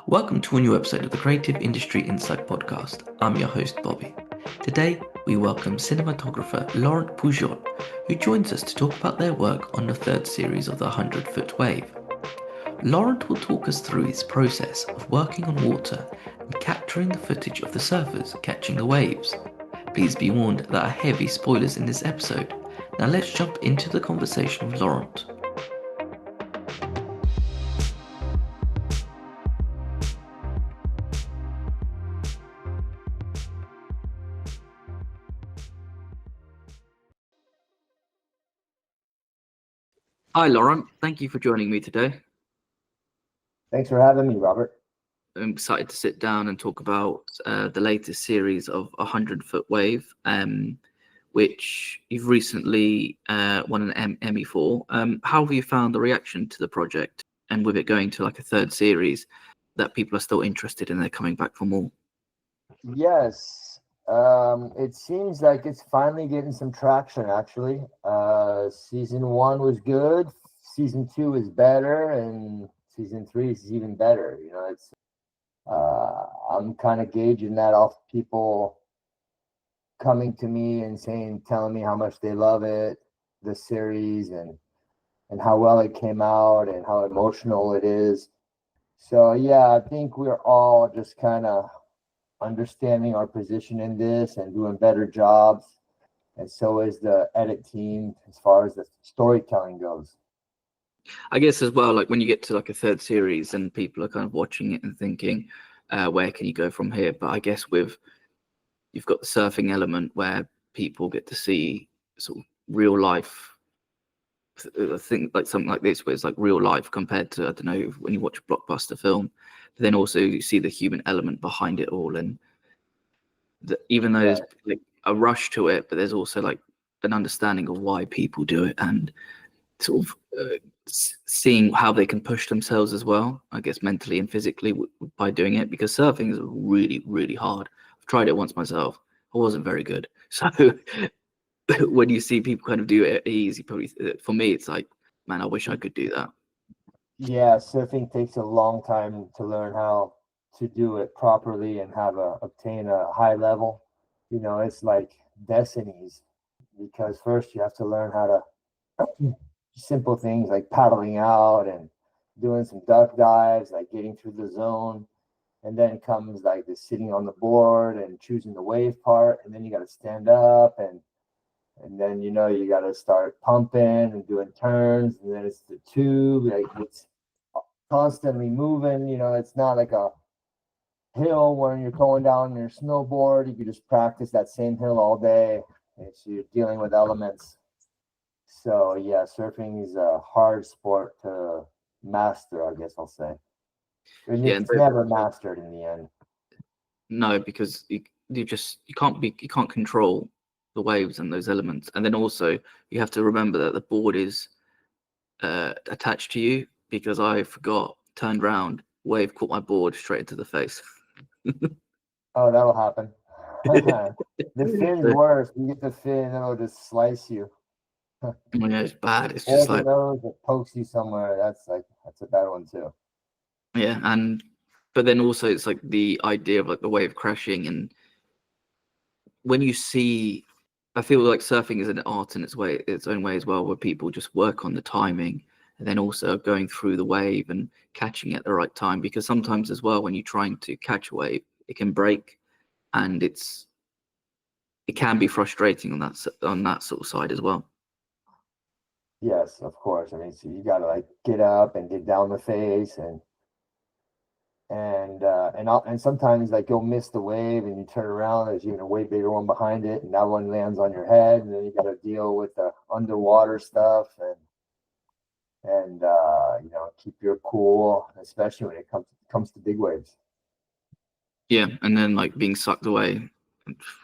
Welcome to a new episode of the Creative Industry Insight podcast. I'm your host, Bobby. Today, we welcome cinematographer Laurent Pujol, who joins us to talk about their work on the third series of the 100-foot wave. Laurent will talk us through his process of working on water and capturing the footage of the surfers catching the waves. Please be warned there are heavy spoilers in this episode. Now let's jump into the conversation with Laurent. Hi, Laurent. Thank you for joining me today. Thanks for having me, Robert. I'm excited to sit down and talk about the latest series of 100-foot wave, which you've recently won an Emmy for. How have you found the reaction to the project, and with it going to like a third series, that people are still interested and they're coming back for more? Yes, it seems like it's finally getting some traction, actually. Season one was good, season two is better, and season three is even better. I'm kind of gauging that off people coming to me and telling me how much they love it, the series, and how well it came out and how emotional it is. So, yeah, I think we're all just kind of understanding our position in this and doing better jobs. And so is the edit team as far as the storytelling goes. I guess as well, like when you get to like a third series and people are kind of watching it and thinking, where can you go from here? But I guess you've got the surfing element where people get to see sort of real life. I think like something like this, where it's like real life compared to, I don't know, when you watch a blockbuster film, but then also you see the human element behind it all. And even though there's Right. like a rush to it, but there's also like an understanding of why people do it and sort of seeing how they can push themselves as well, I guess mentally and physically by doing it, because surfing is really, really hard. I've tried it once myself. I wasn't very good. So when you see people kind of do it easy, probably for me, it's like, man, I wish I could do that. Yeah, surfing takes a long time to learn how to do it properly and obtain a high level. It's like destinies because first you have to learn how to simple things like paddling out and doing some duck dives, like getting through the zone. And then comes like the sitting on the board and choosing the wave part. And then you got to stand up and then you got to start pumping and doing turns. And then it's the tube, like it's constantly moving. It's not like a hill where you're going down your snowboard. You can just practice that same hill all day. And so you're dealing with elements. So yeah, surfing is a hard sport to master, I guess I'll say. And Yeah, and it's never mastered in the end. no, because you can't control the waves and those elements, and then also you have to remember that the board is attached to you, because I forgot, turned around, wave caught my board straight into the face. Oh, that'll happen. The fin's worse. You get the fin, it'll just slice you. Yeah, it's bad. It's Or just the like, nose that pokes you somewhere. That's a bad one too. yeah, and but then also it's like the idea of like the wave crashing, and when you see, I feel like surfing is an art in its own way as well, where people just work on the timing and then also going through the wave and catching it at the right time. Because sometimes as well, when you're trying to catch a wave, it can break, and it can be frustrating on that sort of side as well. Yes, of course. I mean, so you gotta like get up and get down the face and sometimes like you'll miss the wave and you turn around, there's even a way bigger one behind it, and that one lands on your head, and then you gotta deal with the underwater stuff and keep your cool, especially when it comes to big waves. Yeah, and then like being sucked away.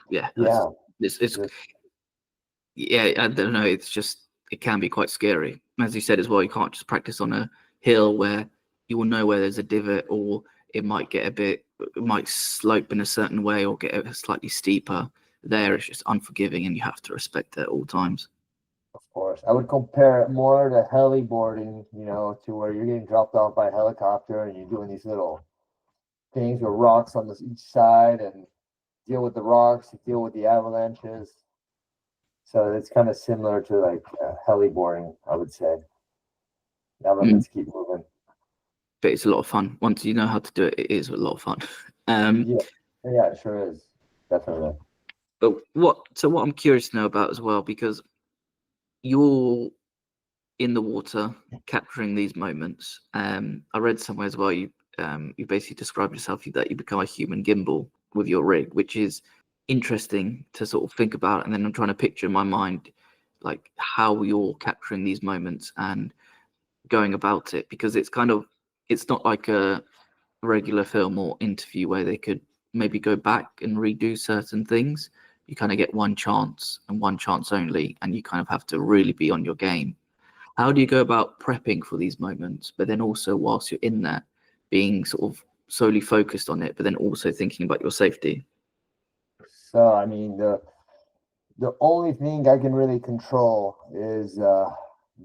Yeah, Yeah, it's just yeah, I don't know. It's just, it can be quite scary. As you said as well, you can't just practice on a hill where you will know where there's a divot, or it might slope in a certain way or get slightly steeper. There, it's just unforgiving, and you have to respect it at all times. of course. I would compare it more to heliboarding, to where you're getting dropped off by a helicopter and you're doing these little things with rocks on each side and deal with the rocks, deal with the avalanches. So it's kind of similar to like heliboarding, I would say. Elements keep moving. But it's a lot of fun. Once you know how to do it, it is a lot of fun. Yeah, it sure is. Definitely. But what I'm curious to know about as well, because you're in the water capturing these moments. I read somewhere as well, you basically described yourself that you become a human gimbal with your rig, which is interesting to sort of think about. And then I'm trying to picture in my mind like how you're capturing these moments and going about it, because it's not like a regular film or interview where they could maybe go back and redo certain things. You kind of get one chance and one chance only, and you kind of have to really be on your game. How do you go about prepping for these moments, but then also whilst you're in there, being sort of solely focused on it, but then also thinking about your safety? So I mean, the only thing I can really control is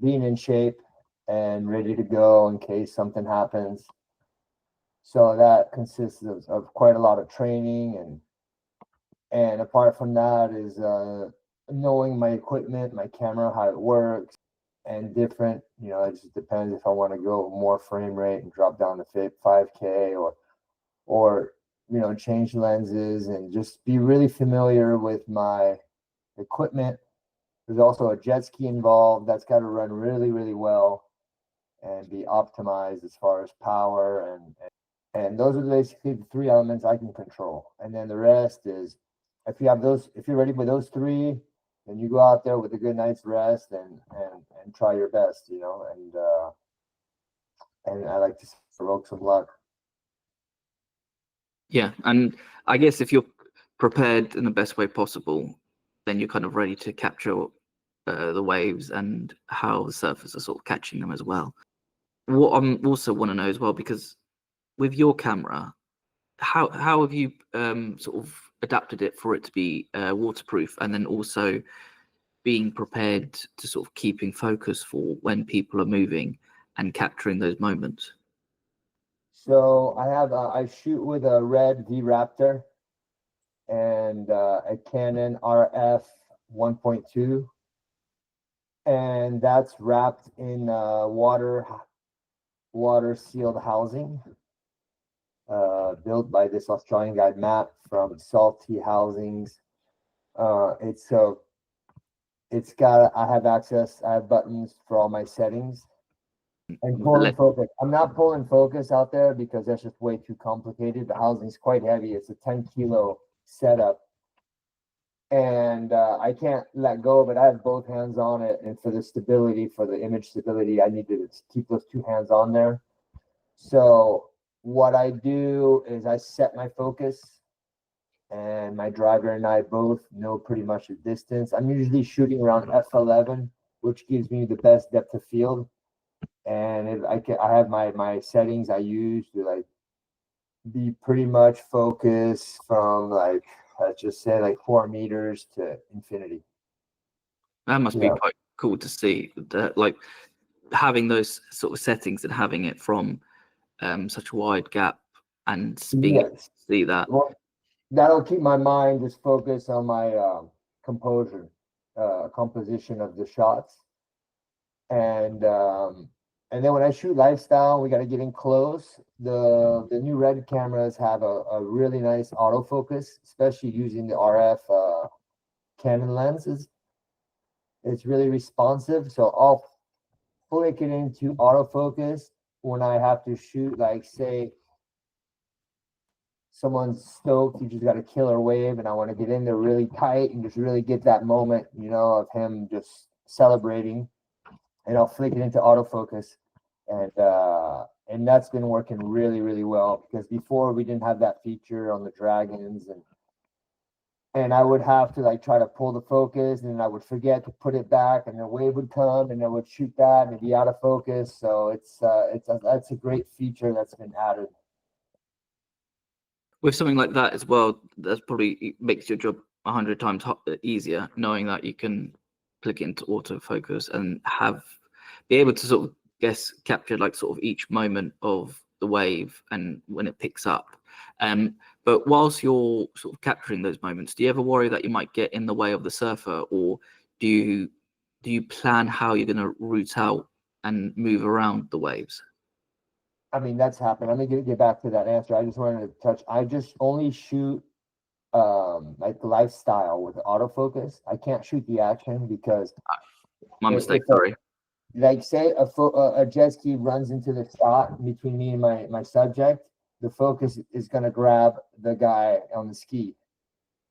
being in shape and ready to go in case something happens. So that consists of quite a lot of training, and apart from that is knowing my equipment, my camera, how it works, and different. You know, it just depends if I want to go more frame rate and drop down to 5K, or change lenses and just be really familiar with my equipment. There's also a jet ski involved that's got to run really, really well and be optimized as far as power, and those are basically the three elements I can control. And then the rest is, if you're ready with those three, then you go out there with a good night's rest and try your best, and I like to provoke some luck. Yeah, and I guess if you're prepared in the best way possible, then you're kind of ready to capture the waves and how the surfers are sort of catching them as well. What I also want to know as well, because with your camera, how have you sort of adapted it for it to be waterproof, and then also being prepared to sort of keeping focus for when people are moving and capturing those moments? So I shoot with a red V Raptor and a Canon RF 1.2, and that's wrapped in water sealed housing, built by this Australian guy Matt from Salty Housings. It's got I have access. I have buttons for all my settings. And pulling focus. I'm not pulling focus out there because that's just way too complicated. The housing's quite heavy. It's a 10-kilo setup, and I can't let go of it. I have both hands on it, and for the stability, for the image stability, I need to keep those two hands on there. So what I do is I set my focus, and my driver and I both know pretty much the distance. I'm usually shooting around f11, which gives me the best depth of field. And if I have my settings I use to like be pretty much focused from, like, let's just say, like 4 meters to infinity. That must be quite cool to see that, like having those sort of settings and having it from such a wide gap and being able to see that. Well, that'll keep my mind just focused on my composure, composition of the shots, and then when I shoot lifestyle, we got to get in close. The new red cameras have a really nice autofocus, especially using the RF Canon lenses. It's really responsive, so I'll flick it into autofocus when I have to shoot, like, say someone's stoked, you just got a killer wave, and I want to get in there really tight and just really get that moment, of him just celebrating. And I'll flick it into autofocus, and that's been working really, really well, because before we didn't have that feature on the Dragons, and I would have to like try to pull the focus, and then I would forget to put it back, and the wave would come, and I would shoot that, and it'd be out of focus. So that's a great feature that's been added. With something like that as well, that probably makes your job 100 times easier, knowing that you can click into autofocus and be able to sort of capture like sort of each moment of the wave and when it picks up. But whilst you're sort of capturing those moments, do you ever worry that you might get in the way of the surfer, or do you plan how you're going to route out and move around the waves? I mean, that's happened. Let me get back to that answer. I just wanted to touch. I just only shoot like lifestyle with autofocus. I can't shoot the action because My mistake. if Sorry. like say a jet ski runs into the shot between me and my subject, the focus is going to grab the guy on the ski.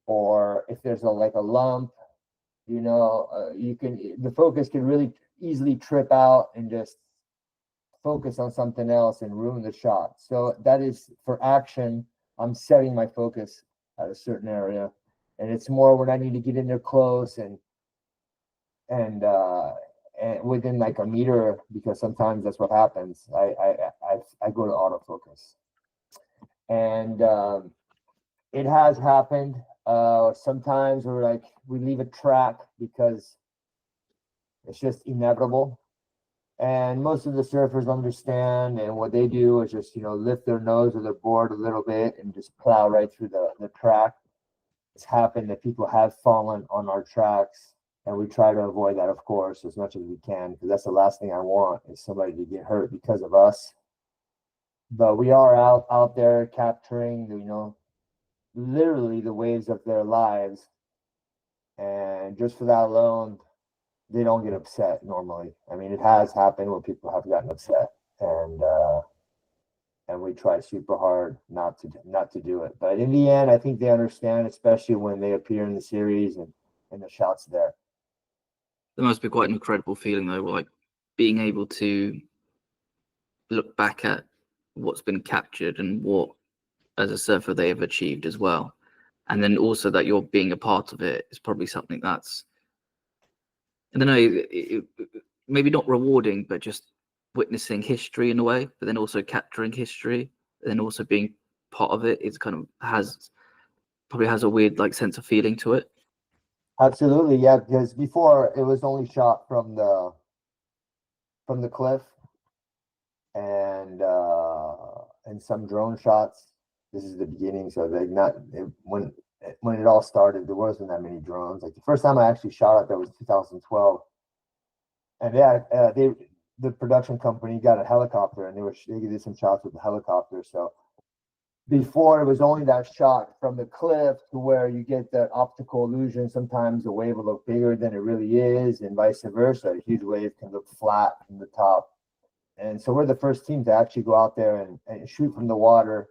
Or if there's like a lump, the focus can really easily trip out and just focus on something else and ruin the shot. So that is for action. I'm setting my focus at a certain area, and it's more when I need to get in there close and within like a meter, because sometimes that's what happens. I go to autofocus, and it has happened sometimes where we leave a track because it's just inevitable. And most of the surfers understand, and what they do is just lift their nose or their board a little bit and just plow right through the track. It's happened that people have fallen on our tracks, and we try to avoid that, of course, as much as we can, because that's the last thing I want is somebody to get hurt because of us. But we are out there capturing literally the waves of their lives, and just for that alone, they don't get upset normally. I mean, it has happened where people have gotten upset, and we try super hard not to do it. But in the end, I think they understand, especially when they appear in the series and the shots there. There must be quite an incredible feeling though, like being able to look back at what's been captured and what, as a surfer, they have achieved as well. And then also that you're being a part of it is probably something that's, I don't know, maybe not rewarding, but just witnessing history in a way, but then also capturing history, and then also being part of it. It's kind of probably has a weird sense of feeling to it. Absolutely, yeah. Because before it was only shot from the cliff, and some drone shots. This is the beginning, so when it all started, there wasn't that many drones. Like the first time I actually shot it, that was 2012, and the production company got a helicopter, and they did some shots with the helicopter. So before it was only that shot from the cliff to where you get that optical illusion. Sometimes the wave will look bigger than it really is, and vice versa. A huge wave can look flat from the top. And so we're the first team to actually go out there and shoot from the water.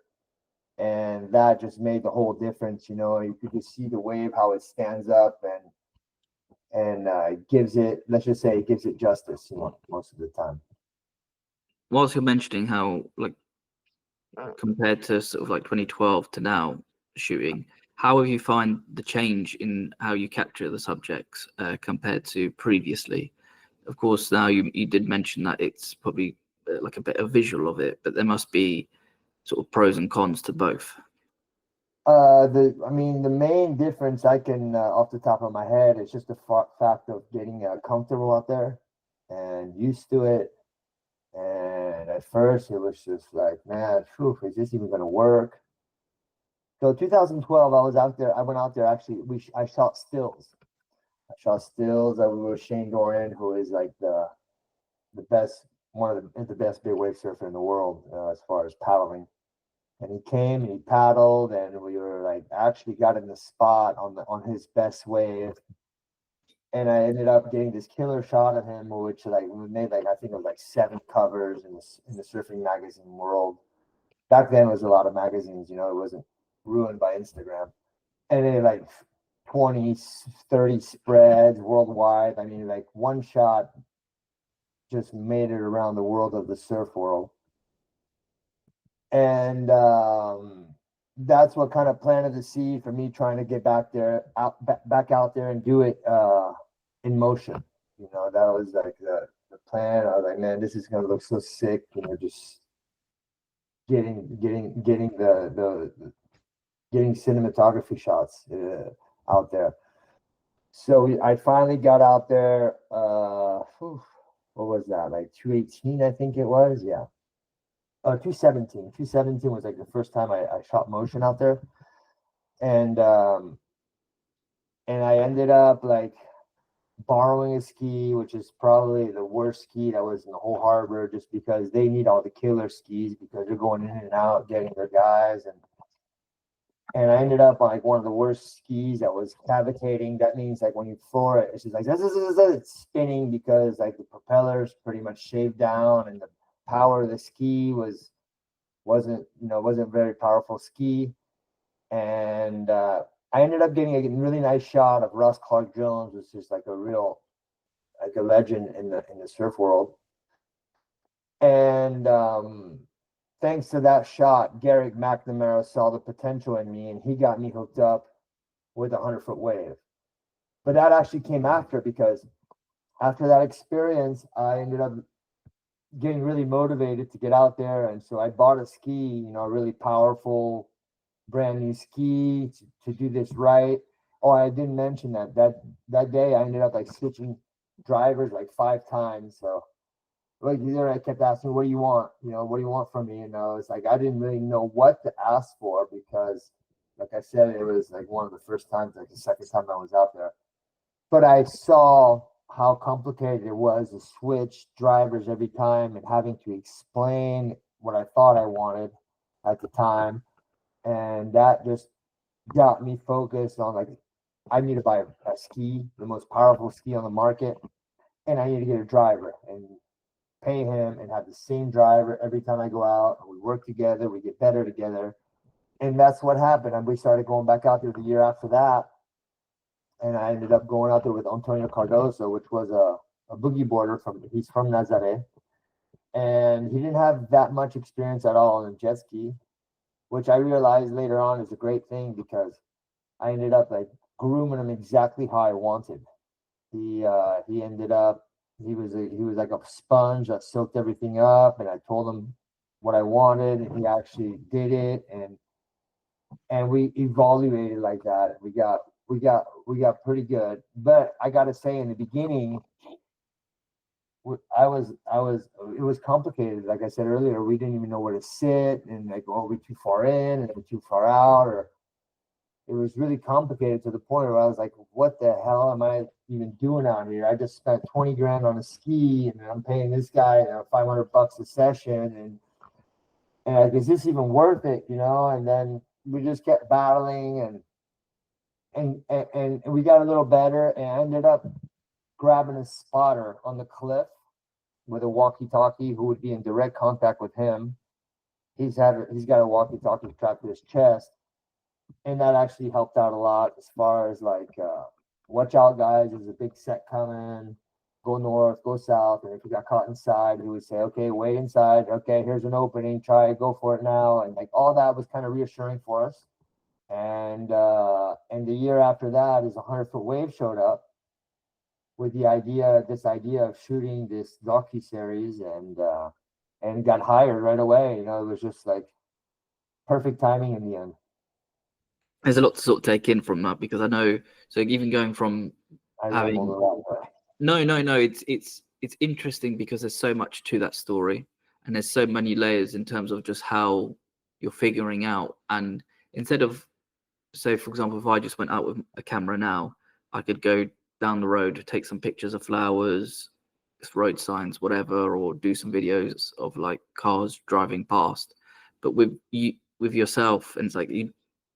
And that just made the whole difference. You could just see the wave, how it stands up and gives it, let's just say it gives it justice, most of the time. Whilst you're mentioning how compared to sort of 2012 to now shooting, how have you find the change in how you capture the subjects compared to previously? Of course, now you did mention that it's probably a bit of visual of it, but there must be sort of pros and cons to both. The main difference I can off the top of my head is just the fact of getting comfortable out there and used to it. And at first it was just like, man, is this even going to work? So 2012, I went out there, actually, I shot stills. I was with Shane Doran, who is like the best, one of the best big wave surfer in the world as far as paddling. And he came and he paddled, and we were actually got in the spot on his best wave. And I ended up getting this killer shot of him, which we made I think it was 7 covers in the surfing magazine world. Back then it was a lot of magazines, it wasn't ruined by Instagram. And then 20, 30 spreads worldwide. I mean, one shot just made it around the world of the surf world. And that's what kind of planted the seed for me trying to get back out there and do it in motion. That was the plan. I was like, man, this is gonna look so sick. Just getting cinematography shots out there. So I finally got out there. What was that? 2018, I think it was. Yeah. 217. 217 was like the first time I shot motion out there, and I ended up like borrowing a ski, which is probably the worst ski that was in the whole harbor, just because they need all the killer skis because they're going in and out, getting their guys, and I ended up on like one of the worst skis that was cavitating. That means like when you floor it, it's just like it's spinning because like the propellers pretty much shaved down, and the power of the ski wasn't very powerful ski. And I ended up getting a really nice shot of Russ Clark Jones, which is like a legend in the surf world. And thanks to that shot, Garrick McNamara saw the potential in me, and he got me hooked up with a 100-foot wave. But that actually came after, because after that experience, I ended up getting really motivated to get out there, and so I bought a ski, a really powerful, brand new ski to do this right. Oh, I didn't mention that day I ended up like switching drivers like 5 times. So like there I kept asking, what do you want? What do you want from me? And I was like, I didn't really know what to ask for, because like I said, it was like one of the first times, like the second time I was out there. But I saw how complicated it was to switch drivers every time and having to explain what I thought I wanted at the time. And that just got me focused on like, I need to buy a ski, the most powerful ski on the market, and I need to get a driver and pay him and have the same driver every time I go out. And we work together, we get better together. And that's what happened. And we started going back out there the year after that. And I ended up going out there with Antonio Cardoso, which was a boogie boarder he's from Nazaré. And he didn't have that much experience at all in jet ski, which I realized later on is a great thing, because I ended up like grooming him exactly how I wanted. He ended up he was like a sponge that soaked everything up, and I told him what I wanted, and he actually did it, and we evaluated like that. We got pretty good. But I got to say, in the beginning, it was complicated. Like I said earlier, we didn't even know where to sit, and like, oh, we're too far in and we're too far out, or it was really complicated to the point where I was like, what the hell am I even doing out here? I just spent 20 grand on a ski, and I'm paying this guy $500 a session, and like, is this even worth it? And then we just kept battling, and we got a little better, and I ended up grabbing a spotter on the cliff with a walkie-talkie who would be in direct contact with him. He's got a walkie-talkie strapped to his chest, and that actually helped out a lot as far as like, watch out, guys, there's a big set coming, go north, go south. And if we got caught inside, he would say, okay, wait inside, okay, here's an opening, try it, go for it now. And like all that was kind of reassuring for us. And the year after that is a 100-foot wave showed up with this idea of shooting this docu-series, and got hired right away. It was just like perfect timing in the end. There's a lot to sort of take in from that, because I know, so even going from having, no, it's interesting because there's so much to that story, and there's so many layers in terms of just how you're figuring out. And instead of, say for example, if I just went out with a camera now, I could go down the road, take some pictures of flowers, road signs, whatever, or do some videos of like cars driving past. But with yourself, and it's like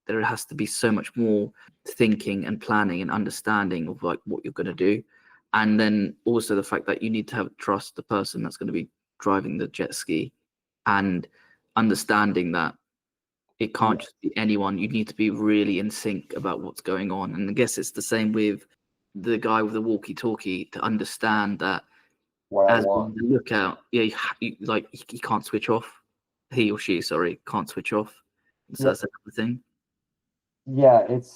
there has to be so much more thinking and planning and understanding of like what you're going to do. And then also the fact that you need to trust the person that's going to be driving the jet ski, and understanding that it can't just be anyone. You need to be really in sync about what's going on. And I guess it's the same with the guy with the walkie-talkie, to understand that as on the lookout, he can't switch off. He or she, sorry, can't switch off. So that's another thing. Yeah, it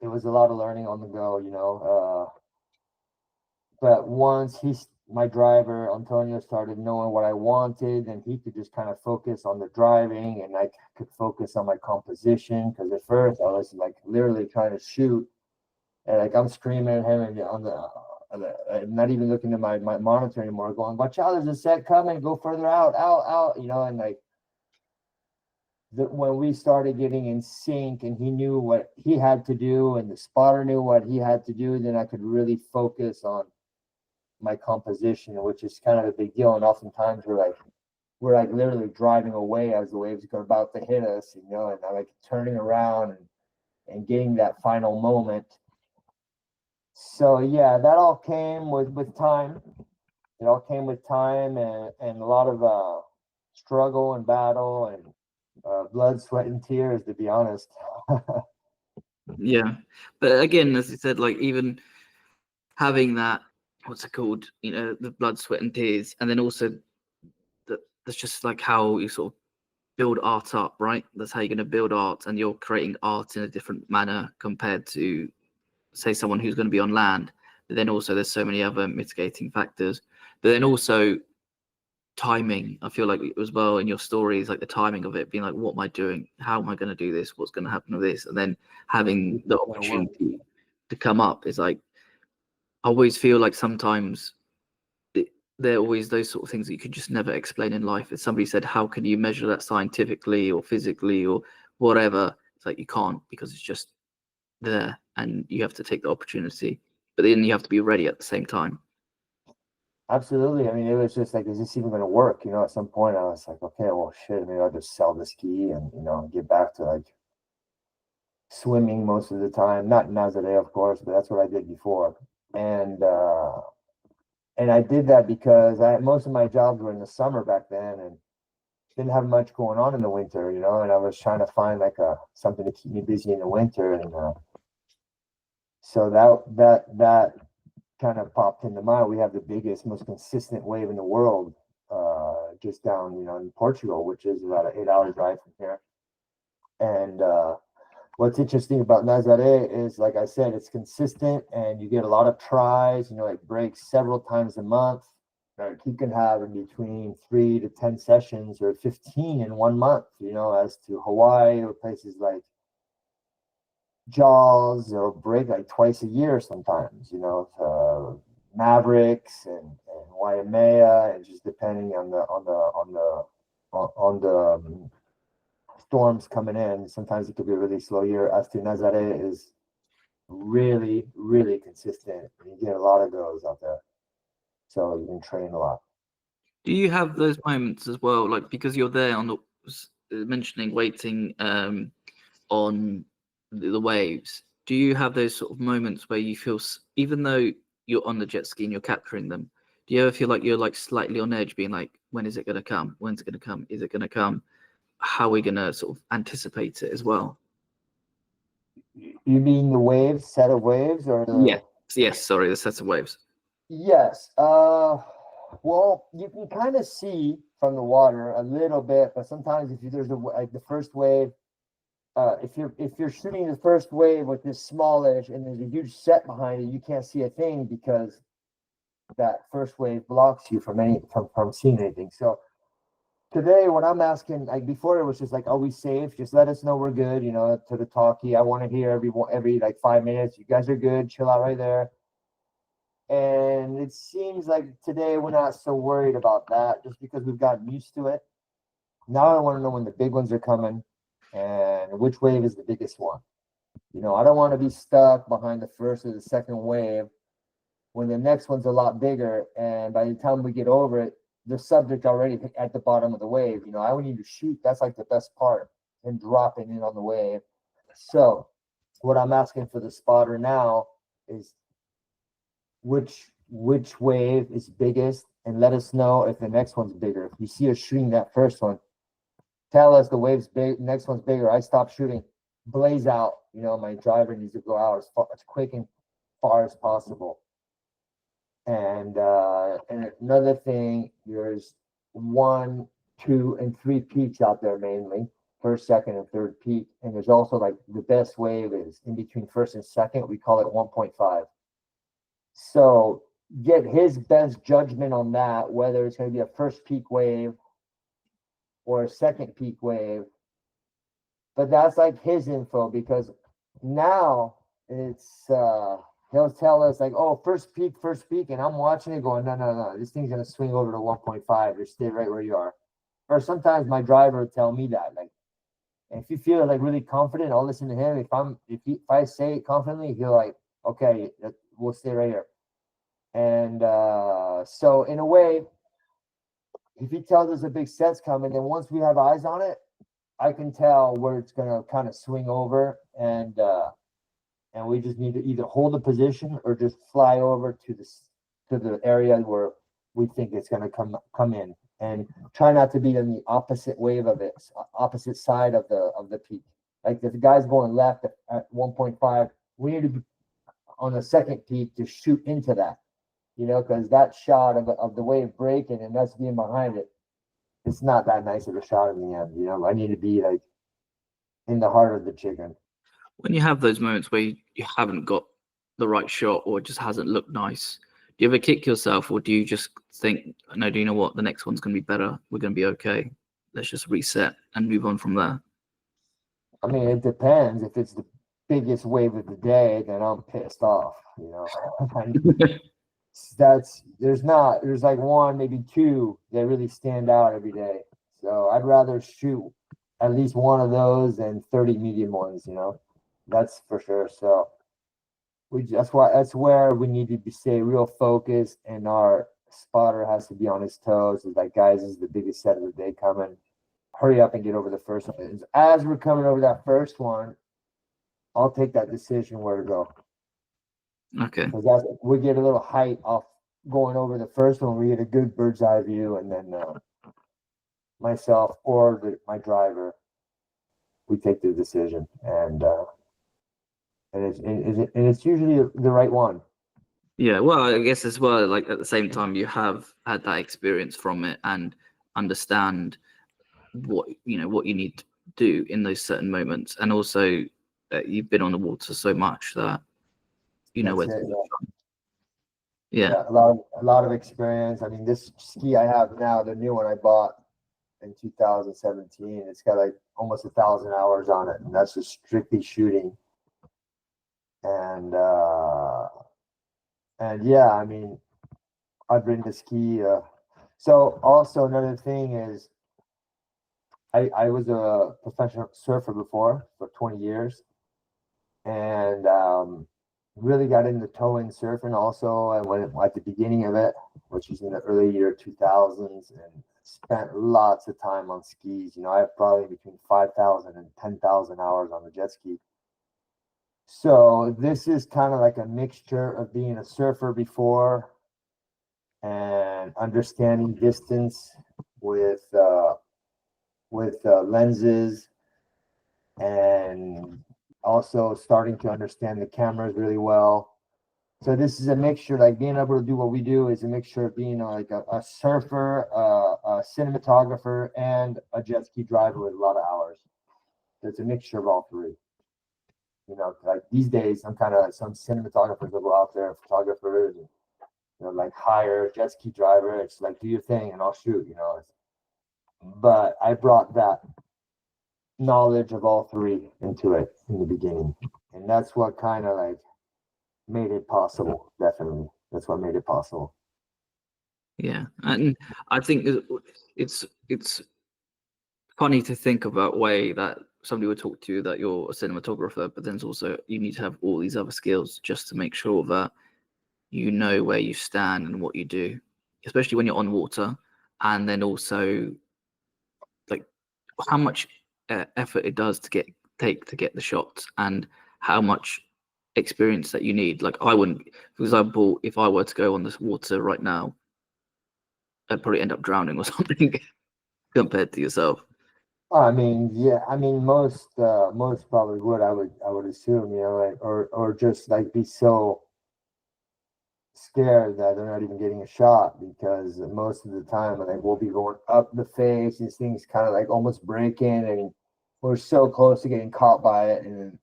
was a lot of learning on the go, but once my driver Antonio started knowing what I wanted, and he could just kind of focus on the driving, and I could focus on my composition, because at first I was like literally trying to shoot, and like I'm screaming at him and I'm not even looking at my monitor anymore, going, watch out, there's a set coming, go further out, and like when we started getting in sync and he knew what he had to do and the spotter knew what he had to do, then I could really focus on my composition, which is kind of a big deal. And oftentimes we're like literally driving away as the waves are about to hit us, and I'm like turning around and getting that final moment. So yeah, that all came with time. It all came with time and a lot of struggle and battle and blood, sweat, and tears, to be honest. Yeah, but again, as you said, like even having that, what's it called? The blood, sweat, and tears, and then also that's just like how you sort of build art up, right? That's how you're going to build art, and you're creating art in a different manner compared to, say, someone who's going to be on land. But then also there's so many other mitigating factors. But then also timing, I feel like as well in your stories, like the timing of it being like, what am I doing? How am I going to do this? What's going to happen with this? And then having the opportunity to come up is like, I always feel like sometimes there are always those sort of things that you could just never explain in life. If somebody said, how can you measure that scientifically or physically or whatever? It's like you can't, because it's just there and you have to take the opportunity. But then you have to be ready at the same time. Absolutely. I mean, it was just like, is this even going to work? At some point I was like, okay, well, shit, maybe I'll just sell the ski and, get back to like swimming most of the time. Not Nazare, of course, but that's what I did before. And I did that because most of my jobs were in the summer back then and didn't have much going on in the winter, and I was trying to find like something to keep me busy in the winter. And so that kind of popped into mind. We have the biggest, most consistent wave in the world, just down, in Portugal, which is about an 8-hour drive from here. And what's interesting about Nazare is, like I said, it's consistent and you get a lot of tries. It breaks several times a month. You can have in between 3 to 10 sessions or 15 in 1 month, as to Hawaii or places like Jaws, or break like twice a year sometimes, Mavericks and Waimea, and just depending on the storms coming in. Sometimes it could be a really slow year. As to Nazare is really, really consistent. You get a lot of goes out there, so you can train a lot. Do you have those moments as well, like because you're there on the mentioning waiting on the waves? Do you have those sort of moments where you feel, even though you're on the jet ski and you're capturing them, do you ever feel like you're like slightly on edge, being like, when is it going to come? When's it going to come? Is it going to come? How are we going to sort of anticipate it as well? You mean the waves, set of waves, or the? Yes. Sorry, the set of waves. Yes. Well, you can kind of see from the water a little bit, but sometimes if there's like the first wave, if you're shooting the first wave with this smallish and there's a huge set behind it, you can't see a thing because that first wave blocks you from seeing anything. So today, when I'm asking, like before, it was just like, are we safe? Just let us know we're good. To the talkie, I want to hear every like 5 minutes. You guys are good. Chill out right there. And it seems like today we're not so worried about that, just because we've gotten used to it. Now I want to know when the big ones are coming and which wave is the biggest one. I don't want to be stuck behind the first or the second wave when the next one's a lot bigger. And by the time we get over it, the subject already at the bottom of the wave. I would need to shoot. That's like the best part, and dropping in on the wave. So what I'm asking for the spotter now is which wave is biggest, and let us know if the next one's bigger. If you see us shooting that first one, tell us the wave's big, next one's bigger. I stop shooting, blaze out. My driver needs to go out as quick and far as possible. And another thing, there's 1, 2, and 3 peaks out there mainly. First, second, and third peak. And there's also like the best wave is in between first and second. We call it 1.5. So get his best judgment on that, whether it's going to be a first peak wave or a second peak wave. But that's like his info, because now it's he'll tell us like, "Oh, first peak," and I'm watching it going, "No, this thing's gonna swing over to 1.5. Just stay right where you are." Or sometimes my driver will tell me that, like, if you feel like really confident, I'll listen to him. If I say it confidently, he'll like, "Okay, we'll stay right here." And so in a way, if he tells us a big set's coming, then once we have eyes on it, I can tell where it's gonna kind of swing over, and we just need to either hold a position or just fly over to the area where we think it's gonna come in, and try not to be on the opposite wave of it, opposite side of the peak. Like if the guy's going left at 1.5, we need to be on the second peak to shoot into that, because that shot of the wave breaking and us being behind it, it's not that nice of a shot in the end. I need to be like in the heart of the chicken. When you have those moments where you haven't got the right shot or it just hasn't looked nice, do you ever kick yourself, or do you just think, no, do you know what? The next one's going to be better. We're going to be okay. Let's just reset and move on from there. I mean, it depends. If it's the biggest wave of the day, then I'm pissed off. There's like one, maybe two that really stand out every day. So I'd rather shoot at least one of those than 30 medium ones. That's for sure. So that's where we need to stay real focused, and our spotter has to be on his toes. It's like, guys, this is the biggest set of the day coming. Hurry up and get over the first one. As we're coming over that first one, I'll take that decision where to go. Okay. Because we get a little height off going over the first one. We get a good bird's eye view, and then myself or my driver, we take the decision, and it's usually the right one. Yeah, well, I guess as well, like at the same time, you have had that experience from it and understand what you need to do in those certain moments, and also you've been on the water so much that you know where. Yeah. A lot of experience. I mean, this ski I have now, the new one I bought in 2017, it's got like almost 1,000 hours on it, and that's just strictly shooting. And yeah, I mean, I've ridden the ski. So also another thing is, I was a professional surfer before for 20 years, and really got into towing surfing also. I went at the beginning of it, which is in the early year 2000s, and spent lots of time on skis. I have probably between 5,000 and 10,000 hours on the jet ski. So this is kind of like a mixture of being a surfer before and understanding distance with lenses, and also starting to understand the cameras really well. So this is a mixture, like being able to do what we do is a mixture of being like a surfer, a cinematographer, and a jet ski driver with a lot of hours. So it's a mixture of all three. Like these days, some cinematographers will go out there, photographers, and like hire a jet ski driver. It's like, do your thing and I'll shoot. But I brought that knowledge of all three into it in the beginning, and that's what kind of like made it possible. Definitely, that's what made it possible. Yeah, and I think it's funny to think about way that somebody would talk to you that you're a cinematographer, but then it's also you need to have all these other skills just to make sure that you know where you stand and what you do, especially when you're on water, and then also like how much effort it does to take the shots, and how much experience that you need. Like I wouldn't, for example, if I were to go on this water right now, I'd probably end up drowning or something compared to yourself. I mean, yeah, I mean most probably would. I would assume, like, or just like be so scared that they're not even getting a shot, because most of the time, like, we'll be going up the face, these things kind of like almost breaking, and we're so close to getting caught by it and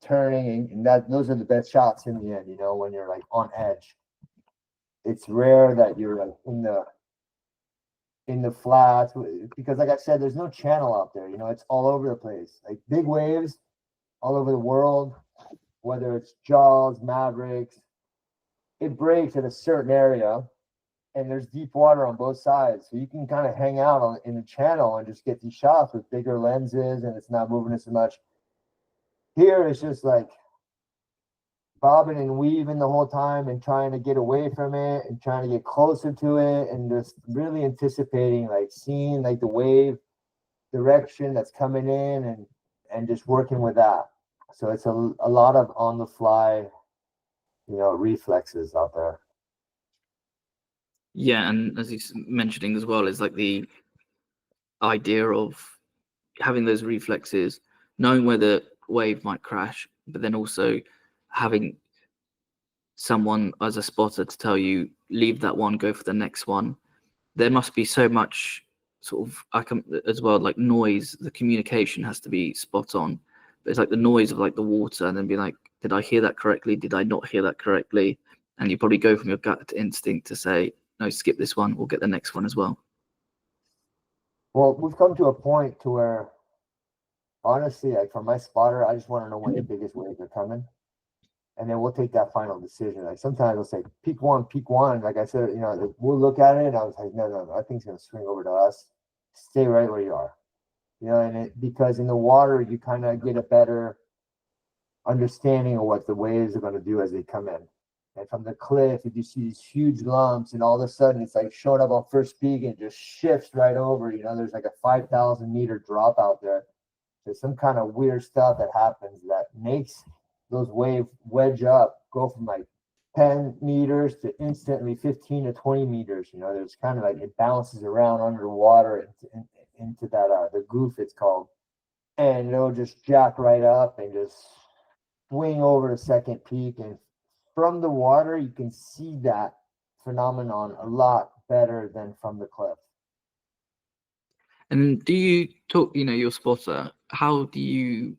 turning, and those are the best shots in the end. When you're like on edge, it's rare that you're like in the flats, because like I said, there's no channel out there. It's all over the place, like big waves all over the world. whether it's Jaws, Mavericks, it breaks at a certain area, and there's deep water on both sides, so you can kind of hang out in the channel and just get these shots with bigger lenses, and it's not moving as much. Here it's just like bobbing and weaving the whole time and trying to get away from it and trying to get closer to it and just really anticipating, like seeing like the wave direction that's coming in and just working with that. So it's a lot of on the fly, reflexes out there. Yeah, and as he's mentioning as well, is like the idea of having those reflexes, knowing where the wave might crash, but then also having someone as a spotter to tell you, leave that one, go for the next one. There must be so much sort of, as well, like noise. The communication has to be spot on. But it's like the noise of like the water, and then be like, did I hear that correctly? Did I not hear that correctly? And you probably go from your gut instinct to say, no, skip this one, we'll get the next one as well. Well, we've come to a point to where, honestly, like for my spotter, I just want to know when the biggest waves are coming, and then we'll take that final decision. Like sometimes I'll say peak one. Like I said, we'll look at it, and I was like, no, I think it's gonna swing over to us. Stay right where you are, and because in the water you kind of get a better understanding of what the waves are going to do as they come in. And from the cliff, you just see these huge lumps, and all of a sudden it's like showing up on first peak and just shifts right over. There's like a 5,000 meter drop out there. There's some kind of weird stuff that happens that makes those waves wedge up, go from like 10 meters to instantly 15 to 20 meters. There's kind of like it bounces around underwater into that the goof it's called, and it'll just jack right up and just swing over the second peak. And from the water you can see that phenomenon a lot better than from the cliff. And do you talk, your spotter, how do you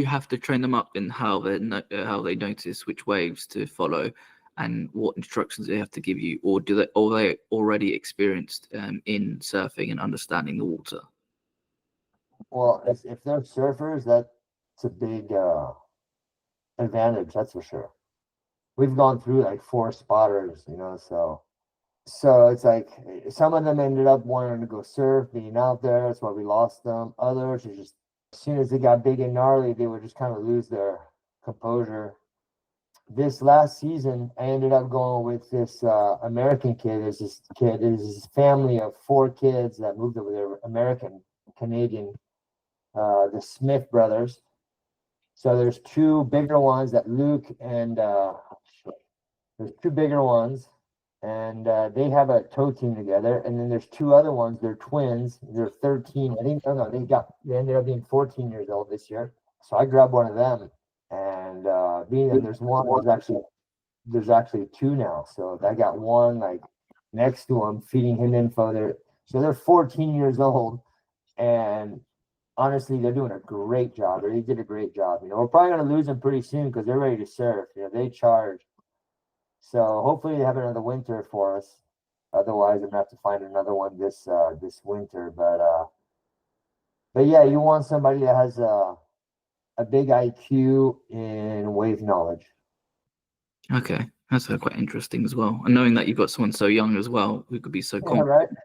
have to train them up in how they notice which waves to follow and what instructions they have to give you, or are they already experienced in surfing and understanding the water? Well, if they're surfers, that's a big advantage, that's for sure. We've gone through like 4 spotters, so it's like some of them ended up wanting to go surf, being out there. That's why we lost them. Others are just, as soon as they got big and gnarly, they would just kind of lose their composure. This last season, I ended up going with this American kid. There's this family of 4 kids that moved over there, American Canadian, the Smith brothers. So there's 2 bigger ones that Luke and there's 2 bigger ones, and they have a tow team together. And then there's 2 other ones. They're twins. They're 13. I think they ended up being 14 years old this year. So I grabbed one of them, and there's actually 2 now. So I got one like next to him, feeding him info. So they're 14 years old, and honestly, they're doing a great job. They did a great job. We're probably going to lose them pretty soon because they're ready to surf. They charge. So hopefully they have another winter for us. Otherwise, I'm gonna have to find another one this winter. But yeah, you want somebody that has a big IQ in wave knowledge. Okay, that's quite interesting as well. And knowing that you've got someone so young as well who could be so confident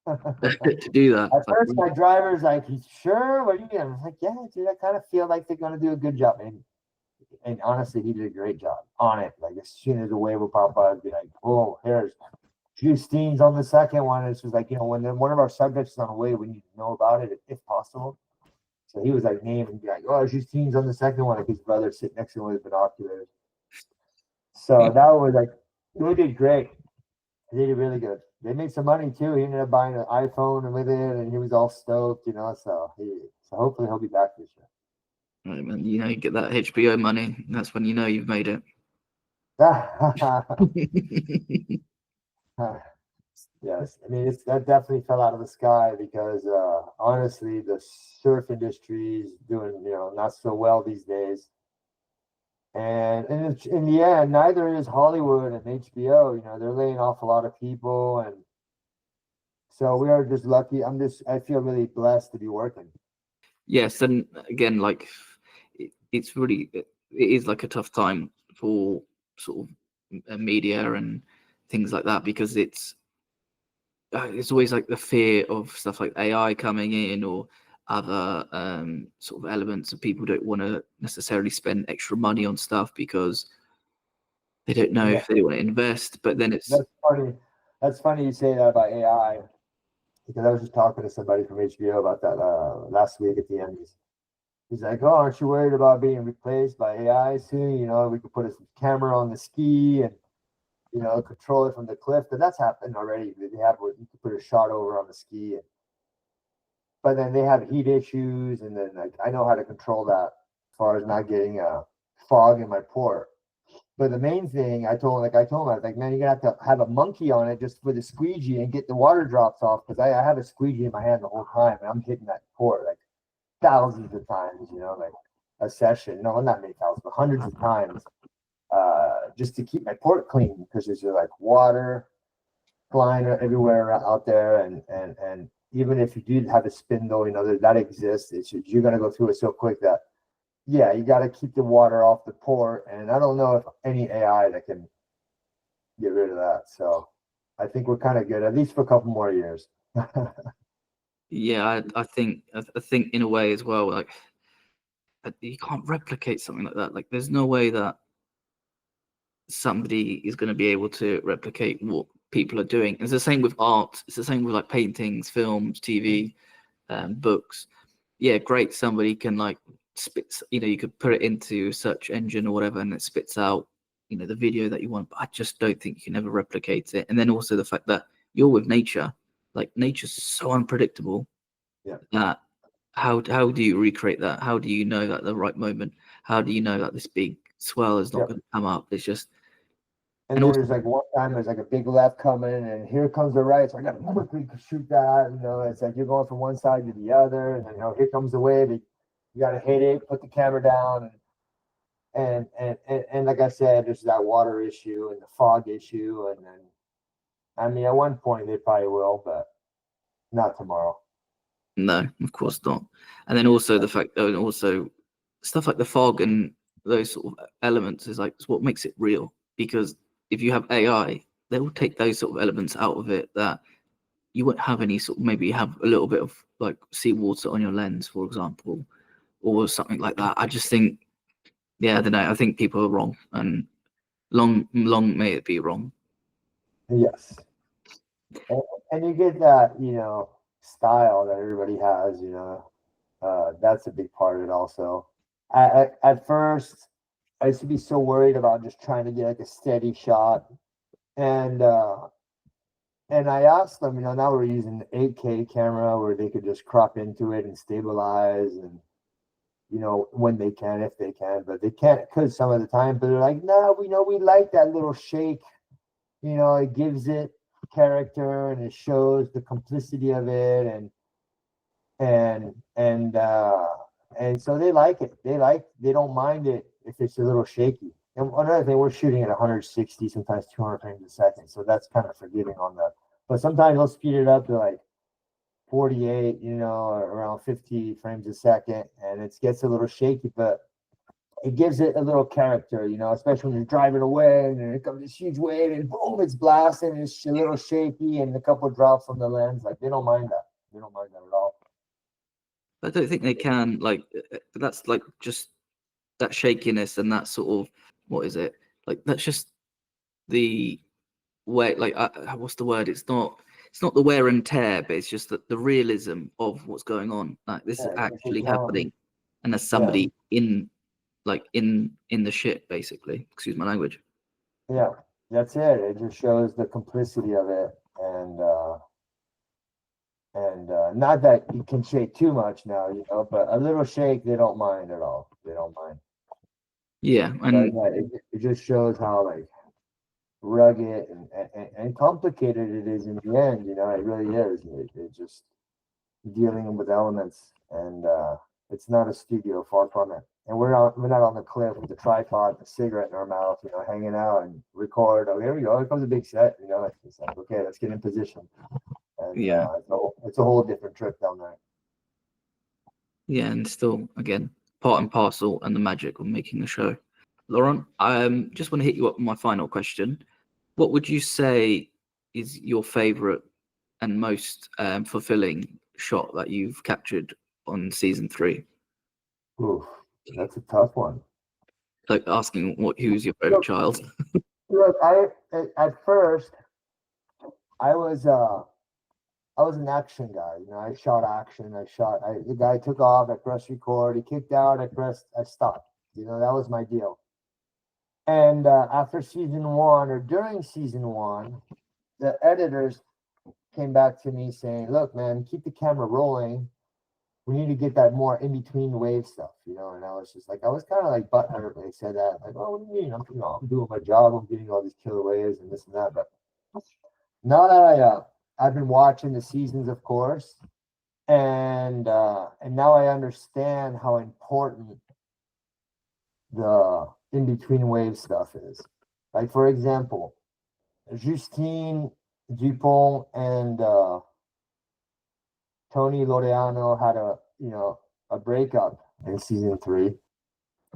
to do that. At first, my driver's like, "You sure? What are you doing?" I'm like, "Yeah, dude, I kind of feel like they're gonna do a good job." And honestly, he did a great job on it. Like as soon as the wave would pop up, I'd be like, "Oh, here's Justine's on the second one." It's just like, when one of our subjects is on a wave, we need to know about it if possible. So he was like naming and be like, "Oh, Justine's on the second one." Like his brother sitting next to him with binoculars. So that was like, they did great. They did really good. They made some money too. He ended up buying an iPhone and with it, and he was all stoked, So hopefully he'll be back this year. Right, man, you get that HBO money. That's when you've made it. Yes, I mean that definitely fell out of the sky because honestly, the surf industry is doing not so well these days, and in the end, neither is Hollywood and HBO. They're laying off a lot of people, and so we are just lucky. I feel really blessed to be working. Yes, and again, like it's really it is like a tough time for sort of media and things like that, because it's always like the fear of stuff like AI coming in, or other sort of elements, and people don't want to necessarily spend extra money on stuff because they don't know Yeah, if they want to invest. But then it's that's funny. That's funny you say that about AI, because I was just talking to somebody from HBO about that last week at the Emmys. He's like, "Oh, aren't you worried about being replaced by AI soon? You know, we could put a camera on the ski and control it from the cliff." But that's happened already. They have you can put a shot over on the ski, but then they have heat issues, and then like I know how to control that as far as not getting fog in my port. But the main thing I told him, I was like, man, you're gonna have to have a monkey on it just for the squeegee and get the water drops off, because I have a squeegee in my hand the whole time and I'm hitting that port like thousands of times, like a session. No, not many thousands, but hundreds of times, just to keep my port clean, because there's like water flying everywhere out there, and even if you do have a spindle, that exists. You're gonna go through it so quick that yeah, you got to keep the water off the port, and I don't know if any AI that can get rid of that. So I think we're kind of good, at least for a couple more years. yeah, I think in a way as well, like you can't replicate something like that. Like there's no way that somebody is going to be able to replicate what people are doing. It's the same with art. It's the same with like paintings, films, TV, books. Yeah, great. Somebody can like spit. You could put it into a search engine or whatever, and it spits out the video that you want. But I just don't think you can ever replicate it. And then also the fact that you're with nature, like nature's so unpredictable Yeah, that how do you recreate that? How do you know that the right moment? How do you know that this big swell is not yeah. going to come up? It's just, And and then also, there's like one time there's like a big left coming, and here comes the right. So I got to quickly shoot that. It's like you're going from one side to the other, and then here comes the wave. You got to hit it, put the camera down, and like I said, there's that water issue and the fog issue, and then I mean at one point they probably will, but not tomorrow. no, of course not. And then also the fact that also stuff like the fog and those sort of elements is like it's what makes it real. Because if you have AI, they will take those sort of elements out of it, that you won't have any sort of, maybe you have a little bit of like seawater on your lens, for example, or something like that. I just think, yeah, I don't know. I think people are wrong, and long may it be wrong. Yes, and you get that style that everybody has. That's a big part of it. Also, at first, I used to be so worried about just trying to get like a steady shot, and I asked them. Now we're using 8K camera where they could just crop into it and stabilize, and when they can, if they can, but they can't because some of the time. But they're like, no, we like that little shake. It gives it character and it shows the complicity of it, and and uh and so they like it. They don't mind it if it's a little shaky. And another thing, we're shooting at 160, sometimes 200 frames a second, so that's kind of forgiving on that. But sometimes they'll speed it up to like 48, or around 50 frames a second, and it gets a little shaky, but it gives it a little character, especially when you're driving away and then it comes this huge wave and boom, it's blasting, it's a little shaky, and a couple of drops on the lens. Like they don't mind that. They don't mind that at all. I don't think they can. Like that's like just that shakiness and that sort of, what is it? Like that's just the way. Like what's the word? It's not the wear and tear, but it's just that the realism of what's going on. Like this is Yeah, it actually takes on. happening, and there's Yeah, somebody in the ship, basically. Excuse my language. yeah, that's it. It just shows the complicity of it, and not that you can shake too much now, but a little shake they don't mind at all. They don't mind. Yeah, But and yeah, it just shows how like rugged and complicated it is in the end. It really is. It just dealing with elements, and it's not a studio, far from it. And we're not on the cliff with the tripod and a cigarette in our mouth, hanging out and record. Oh, here we go. Here comes a big set. It's like, okay, let's get in position. And yeah, it's a whole different trip down there. yeah, and still again part and parcel and the magic of making a show. Laurent, I just want to hit you up with my final question. What would you say is your favorite and most fulfilling shot that you've captured on season 3? Oof, that's a tough one. Like asking who's your favorite child? Look, at first I was an action guy. You know, I shot action. The guy took off. I pressed record. He kicked out. I stopped. You know, that was my deal. And after season 1 or during season 1, the editors came back to me saying, "Look, man, keep the camera rolling. We need to get that more in between wave stuff." You know, and I was just like, I was kind of like butthurt when they said that. Like, "Oh, what do you mean? I'm doing my job. I'm getting all these killer waves and this and that." But now that I've been watching the seasons, of course, and now I understand how important the in between wave stuff is. Like, for example, Justine Dupont and Tony Loreano had a breakup in season 3.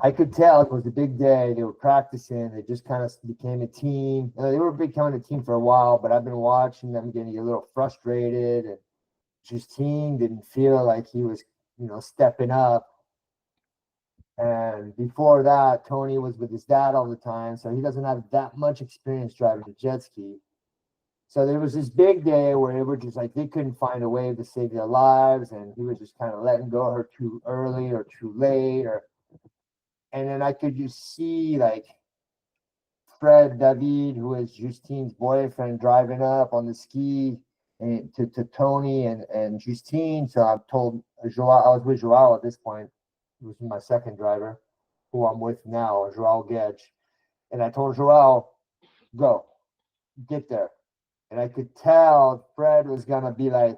I could tell it was a big day. They were practicing. They just kind of became a team. They were becoming a team for a while, but I've been watching them getting a little frustrated. And Justine didn't feel like he was, stepping up. And before that, Tony was with his dad all the time, so he doesn't have that much experience driving a jet ski. So there was this big day where they were just like, they couldn't find a way to save their lives, and he was just kind of letting go of her too early or too late, and then I could just see like Fred David, who is Justine's boyfriend, driving up on the ski and to Tony and Justine. So I've told Joao, I was with Joao at this point, who's my second driver, who I'm with now, Joao Gedge. And I told Joao, go, get there. And I could tell Fred was going to be like,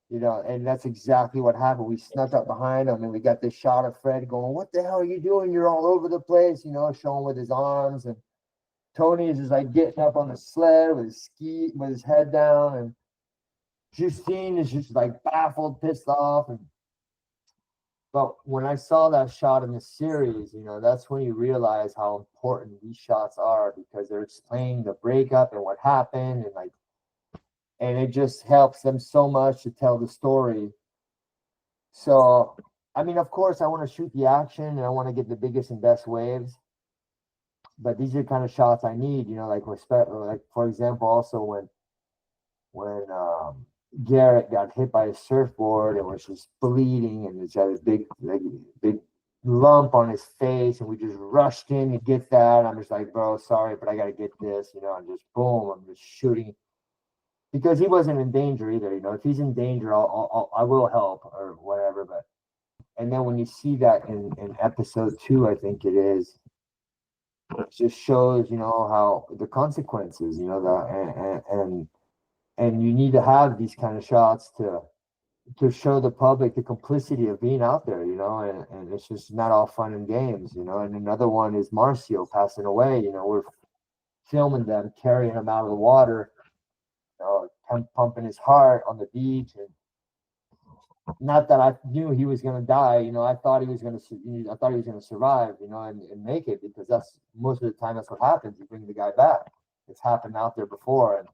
and that's exactly what happened. We snuck up behind him and we got this shot of Fred going, "What the hell are you doing? You're all over the place," showing with his arms. And Tony is just like getting up on the sled with his head down. And Justine is just like baffled, pissed off. But when I saw that shot in the series, that's when you realize how important these shots are, because they're explaining the breakup and what happened, and it just helps them so much to tell the story. So, I mean, of course, I want to shoot the action and I want to get the biggest and best waves, but these are the kind of shots I need. Like for example, also when Garrett got hit by a surfboard and was just bleeding, and he's had a big lump on his face, and we just rushed in to get that. I'm just like, "Bro, sorry, but I got to get this," and just boom, I'm just shooting. Because he wasn't in danger either, if he's in danger, I will help or whatever. But and then when you see that in episode 2, I think it is, it just shows how the consequences, and you need to have these kind of shots to show the public the complicity of being out there, and it's just not all fun and games, and another one is Marcio passing away. We're filming them carrying him out of the water, pumping his heart on the beach. And not that I knew he was going to die, I thought he was going to survive, and make it, because that's most of the time that's what happens. You bring the guy back. It's happened out there before. And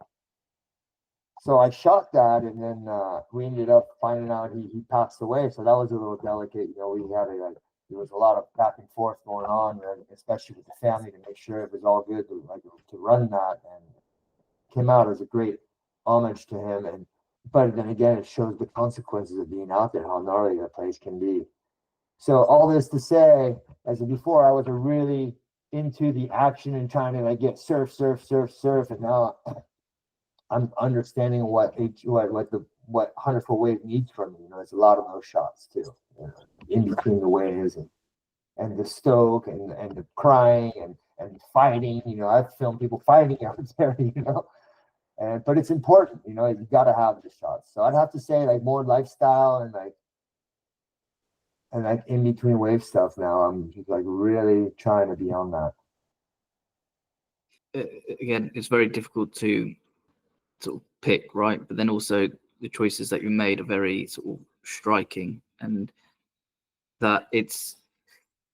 so I shot that, and then we ended up finding out he passed away. So that was a little delicate. We had there was a lot of back and forth going on, especially with the family, to make sure it was all good to run that, and came out as a great homage to him. But then again, it shows the consequences of being out there, how gnarly that place can be. So all this to say, as before, I was really into the action and trying to get surf, and now I'm understanding what 100-foot wave needs from me. It's a lot of those shots too, in between the waves, and the stoke and the crying and fighting. I've filmed people fighting out there, but it's important, you got to have the shots. So I'd have to say more lifestyle and in between wave stuff. Now I'm just really trying to be on that. Again, it's very difficult to sort of pick, right? But then also the choices that you made are very sort of striking, and that it's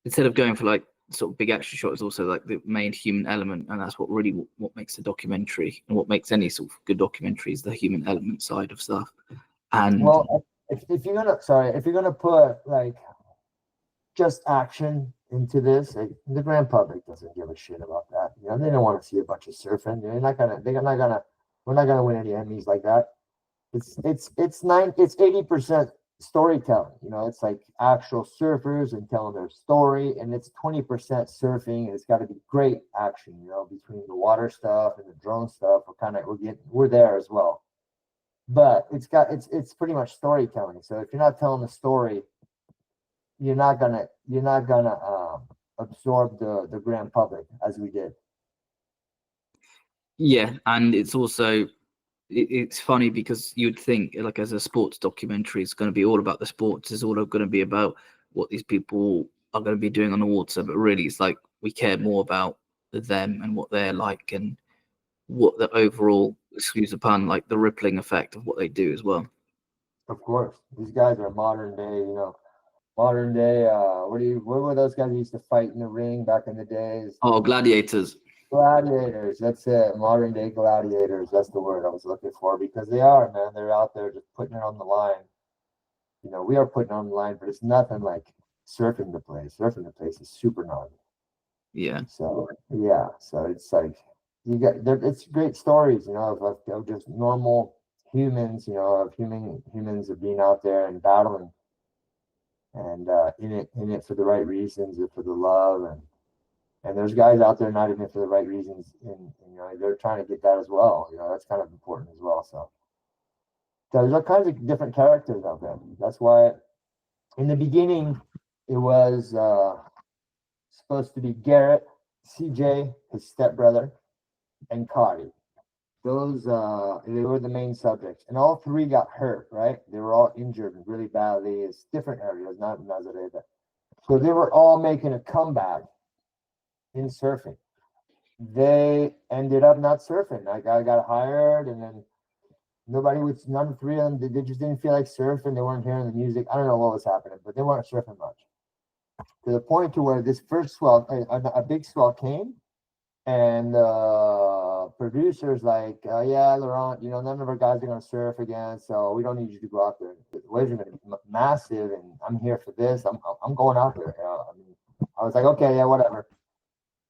instead of going for like sort of big action shots, also like the main human element, and that's what really what makes a documentary and what makes any sort of good documentary is the human element side of stuff. And Well, if you're gonna, sorry, if you're gonna put like just action into this, like, the grand public doesn't give a shit about that. You know, they don't want to see a bunch of surfing. They're not gonna. They're not gonna. We're not gonna win any Emmys like that. It's 80% storytelling. You know, it's like actual surfers and telling their story, and it's 20% surfing, and it's got to be great action. You know, between the water stuff and the drone stuff, we're there as well. But it's pretty much storytelling. So if you're not telling the story, you're not gonna absorb the grand public as we did. yeah, and it's also it's funny because you'd think like as a sports documentary, it's going to be all about the sports. It's all going to be about what these people are going to be doing on the water, but really, it's like we care more about them and what they're like and what the overall, excuse the pun, like the rippling effect of what they do as well. Of course, these guys are modern day. You know, modern day. What were those guys who used to fight in the ring back in the days? Oh, gladiators. Gladiators. That's it. Modern day gladiators. That's the word I was looking for, because they are, man. They're out there just putting it on the line. You know, we are putting on the line, but it's nothing like surfing the place. Surfing the place is super gnarly. Yeah. So yeah, so it's like you got there. It's great stories, you know, of just normal humans, you know, of humans of being out there and battling, and in it for the right reasons, and for the love, and there's guys out there not in it for the right reasons, and you know they're trying to get that as well. You know, that's kind of important as well. So there's all kinds of different characters out there. That's why in the beginning it was supposed to be Garrett, CJ, his stepbrother, and Cotty. Those they were the main subjects, and all three got hurt. Right, they were all injured really badly. It's different areas, not Nazareth. So they were all making a comeback in surfing. They ended up not surfing. That guy got hired, and then none of the three of them, they just didn't feel like surfing. They weren't hearing the music. I don't know what was happening, but they weren't surfing much. To the point to where this first swell, a big swell came, and producers like, yeah, Laurent, you know, none of our guys are going to surf again, so we don't need you to go out there. The waves are going to be massive, and I'm here for this. I'm going out there. I mean, I was like, okay, yeah, whatever.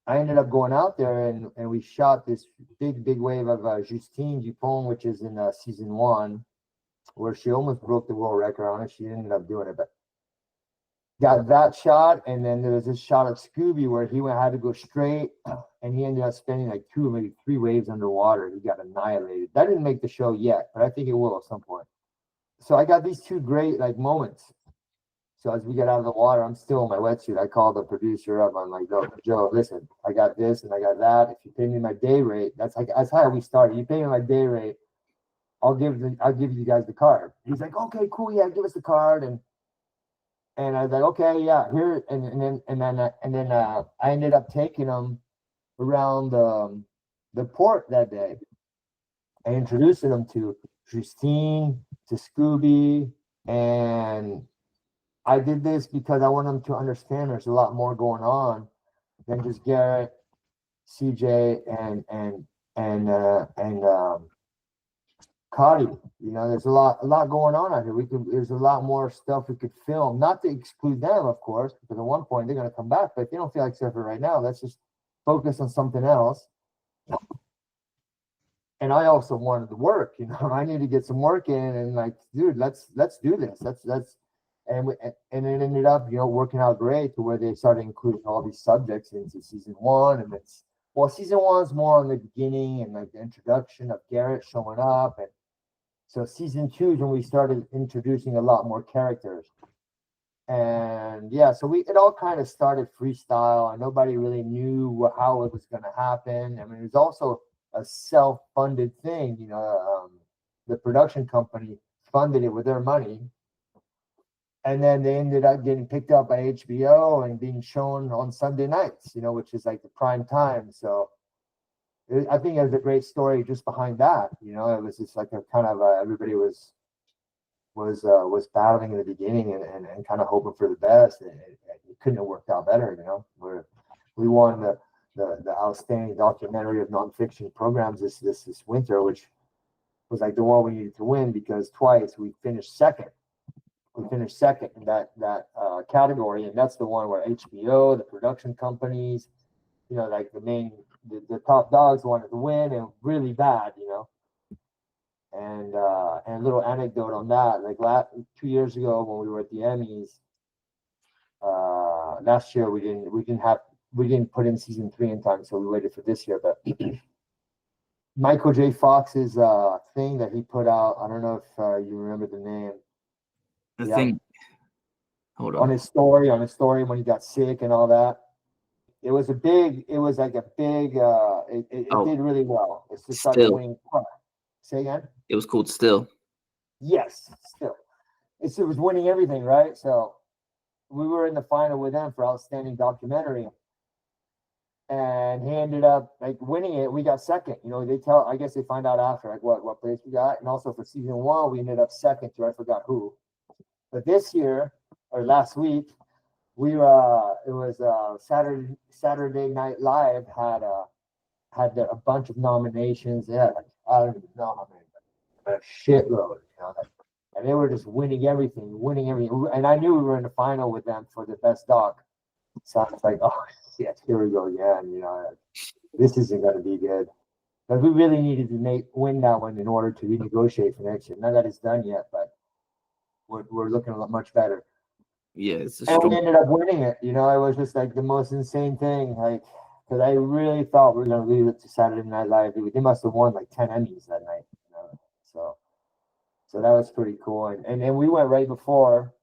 I ended up going out there, and we shot this big wave of Justine Dupont, which is in season 1, where she almost broke the world record on it. She ended up doing it, but got that shot. And then there was this shot of Scooby where he had to go straight, and he ended up spending like 2 or maybe 3 waves underwater. He got annihilated. That didn't make the show yet, but I think it will at some point. So I got these 2 great like moments. So as we get out of the water, I'm still in my wetsuit. I called the producer up. I'm like, Joe, listen, I got this and I got that. If you pay me my day rate, that's how we started. You pay me my day rate, I'll give you guys the card. He's like, okay, cool, yeah, give us the card. And I was like, okay, yeah, here. And then I ended up taking them around the port that day and introducing them to Justine, to Scooby, and I did this because I want them to understand there's a lot more going on than just Garrett, CJ, and Cotty. You know, there's a lot going on out here. There's a lot more stuff we could film. Not to exclude them, of course, because at one point they're gonna come back. But if they don't feel like surfing right now, let's just focus on something else. And I also wanted to work. You know, I need to get some work in, and like, dude, let's do this. And it ended up, you know, working out great to where they started including all these subjects into season 1. And season 1's more on the beginning and like the introduction of Garrett showing up, and so season 2 is when we started introducing a lot more characters. And yeah, so it all kind of started freestyle, and nobody really knew how it was going to happen. I mean, it was also a self-funded thing, you know. The production company funded it with their money. And then they ended up getting picked up by HBO and being shown on Sunday nights, you know, which is like the prime time. So I think there's a great story just behind that. You know, it was just like a kind of everybody was was battling in the beginning and kind of hoping for the best. It couldn't have worked out better, we won the outstanding documentary of nonfiction programs this winter, which was like the one we needed to win because twice we finished second. We finished second in that category, and that's the one where HBO, the production companies, like the top dogs wanted to win and really bad, And a little anecdote on that, like 2 years ago when we were at the Emmys, last year we didn't put in season 3 in time, so we waited for this year. But Michael J. Fox's thing that he put out, I don't know if you remember the name. Hold on his story when he got sick and all that. It was it did really well. It's just started winning. Say again? It was called Still. Yes, Still. It was winning everything, right? So we were in the final with them for outstanding documentary, and he ended up like winning it. We got second. I guess they find out after like what place we got, and also for season 1 we ended up second to I forgot who. But this year or last week, it was Saturday Night Live had a bunch of nominations. Yeah, I don't even know how many, but a shitload, and they were just winning everything. And I knew we were in the final with them for the best doc. So I was like, oh shit, here we go again. This isn't going to be good. But we really needed to win that one in order to renegotiate for next year. None of that is done yet, but we're looking a lot much better. Yeah, and we ended up winning it. It was just like the most insane thing. Like, because I really thought we were going to leave it to Saturday Night Live. They must have won like 10 Emmys that night. So that was pretty cool. And then we went right before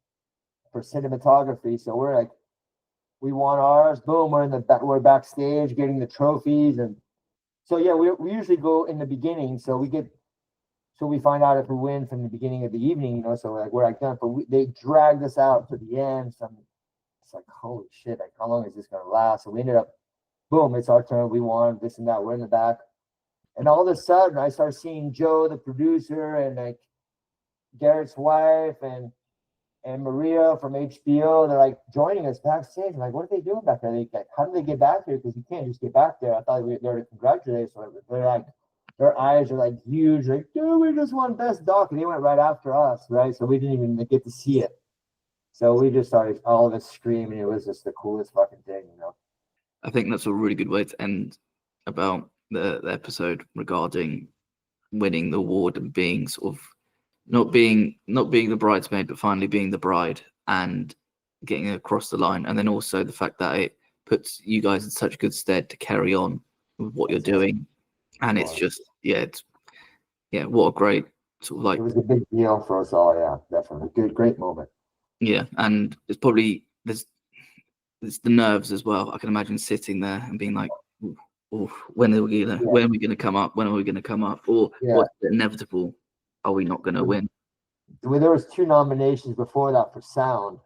for cinematography. So we won ours. Boom, we're backstage getting the trophies, and so yeah, we usually go in the beginning. So we find out if we win from the beginning of the evening, So we're done, but they dragged us out to the end. So it's like, holy shit! Like, how long is this gonna last? So we ended up, boom, it's our turn. We won this and that. We're in the back, and all of a sudden, I start seeing Joe, the producer, and like Garrett's wife, and Maria from HBO. They're like joining us backstage. I'm like, what are they doing back there? How did they get back there? Because you can't just get back there. I thought they were to congratulate us. So they're like, their eyes are like huge, like, dude, we just won best doc, and they went right after us, right? So we didn't even get to see it. So we just started all of us screaming. It was just the coolest fucking thing, I think that's a really good way to end about the episode regarding winning the award and being sort of not being the bridesmaid, but finally being the bride and getting across the line, and then also the fact that it puts you guys in such good stead to carry on with what you're doing. And it's just, what a great sort of like. It was a big deal for us all, yeah, definitely. Good, great moment. Yeah, and it's probably there's the nerves as well. I can imagine sitting there and being like, when are we gonna come up? When are we gonna come up? Or what's inevitable? Are we not gonna win? Well, there was 2 nominations before that for sound,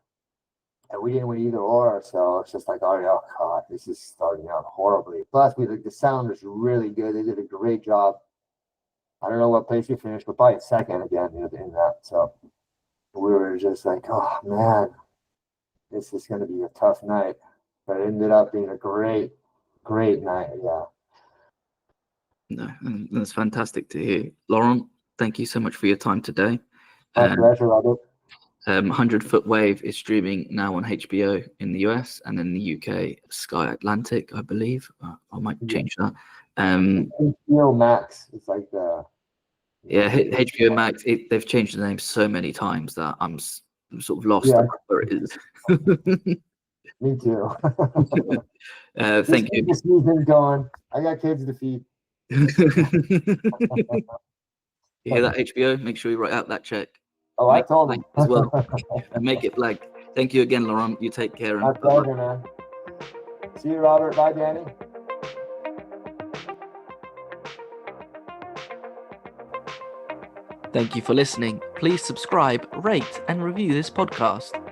and we didn't win either or. So it's just like, oh god, this is starting out horribly. Plus, the sound was really good. They did a great job. I don't know what place we finished, but probably second again in that. So we were just like, oh man, this is going to be a tough night. But it ended up being a great night. Yeah. No, that's fantastic to hear. Laurent, thank you so much for your time today. My pleasure, Robert. 100 Foot Wave is streaming now on HBO in the US, and in the UK, Sky Atlantic, I believe. I might change that. HBO Max. It's like the HBO Max. They've changed the name so many times that I'm sort of lost where it is. Me too. Thank you. This season's going. I got kids to feed. You hear that, HBO? Make sure you write out that check. Oh, I told them as well. Make it flag. Thank you again, Laurent. You take care. My pleasure, man. See you, Robert. Bye, Danny. Thank you for listening. Please subscribe, rate, and review this podcast.